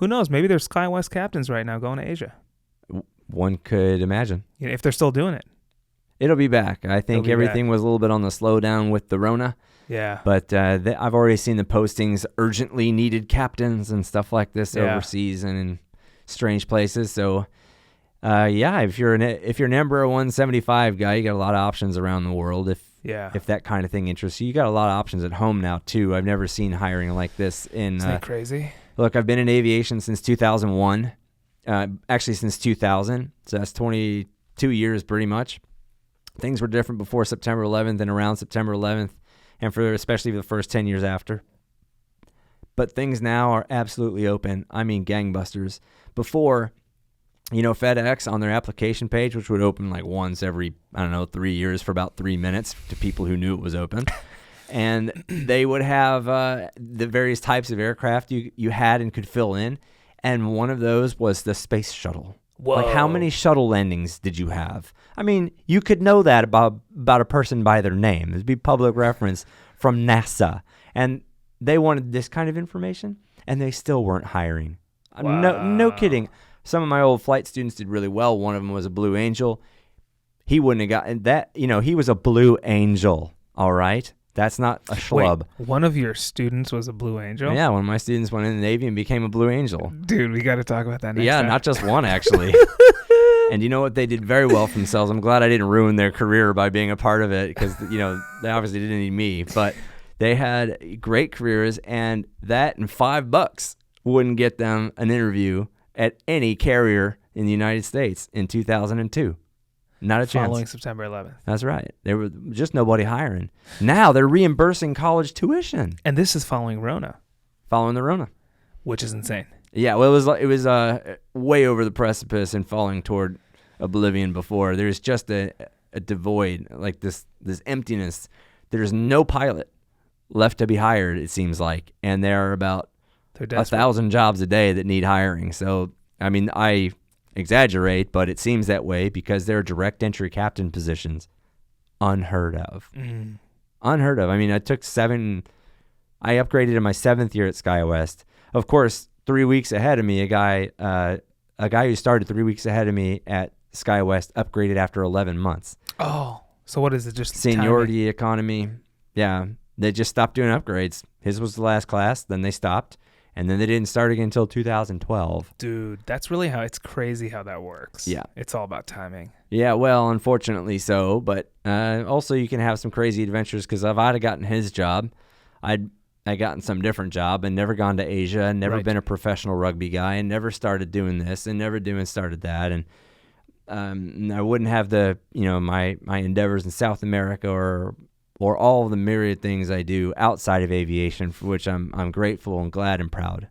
Who knows? Maybe there's SkyWest captains right now going to Asia. One could imagine. If they're still doing it. It'll be back. I think be everything back. was a little bit on the slowdown with the Rona. Yeah. But I've already seen the postings, urgently needed captains and stuff like this Yeah. overseas and in strange places. So, if you're an Embraer 175 guy, you got a lot of options around the world. If that kind of thing interests you, you got a lot of options at home now too. I've never seen hiring like this in. Isn't that crazy? Look, I've been in aviation since 2001. Actually, since 2000. So that's 22 years pretty much. Things were different before September 11th and around September 11th, and especially for the first 10 years after. But things now are absolutely open. I mean, gangbusters. Before, FedEx on their application page, which would open like once every, 3 years for about 3 minutes to people who knew it was open. And they would have the various types of aircraft you had and could fill in. And one of those was the space shuttle. Whoa. Like, how many shuttle landings did you have? I mean, you could know that about a person by their name. There'd be public reference from NASA. And they wanted this kind of information, and they still weren't hiring. Wow. No kidding. Some of my old flight students did really well. One of them was a Blue Angel. He wouldn't have gotten that. He was a Blue Angel, all right? That's not a schlub. Wait, one of your students was a Blue Angel? Yeah, one of my students went in the Navy and became a Blue Angel. Dude, we got to talk about that next time. Not just one, actually. And you know what? They did very well for themselves. I'm glad I didn't ruin their career by being a part of it because, they obviously didn't need me. But they had great careers, and that and $5 wouldn't get them an interview at any carrier in the United States in 2002. Not a chance. Following September 11th. That's right. There was just nobody hiring. Now they're reimbursing college tuition. And this is following Rona. Following the Rona. Which is insane. Yeah, well, it was way over the precipice and falling toward oblivion before. There's just a devoid, like this emptiness. There's no pilot left to be hired, it seems like. And there are about 1,000 jobs a day that need hiring. So, I mean, I exaggerate, but it seems that way because there are direct entry captain positions unheard of. Unheard of. I mean, I upgraded in my 7th year at SkyWest. Of course, 3 weeks ahead of me, a guy who started 3 weeks ahead of me at SkyWest upgraded after 11 months. Oh, so what is it? Just seniority economy? Yeah, they just stopped doing upgrades. His was the last class, then they stopped, and then they didn't start again until 2012. Dude, that's really it's crazy how that works. Yeah. It's all about timing. Yeah, well, unfortunately so, but also you can have some crazy adventures because if I'd have gotten his job, I'd gotten some different job and never gone to Asia and never been a professional rugby guy and never started doing this and never started that. And I wouldn't have the, my endeavors in South America or all of the myriad things I do outside of aviation, for which I'm grateful and glad and proud.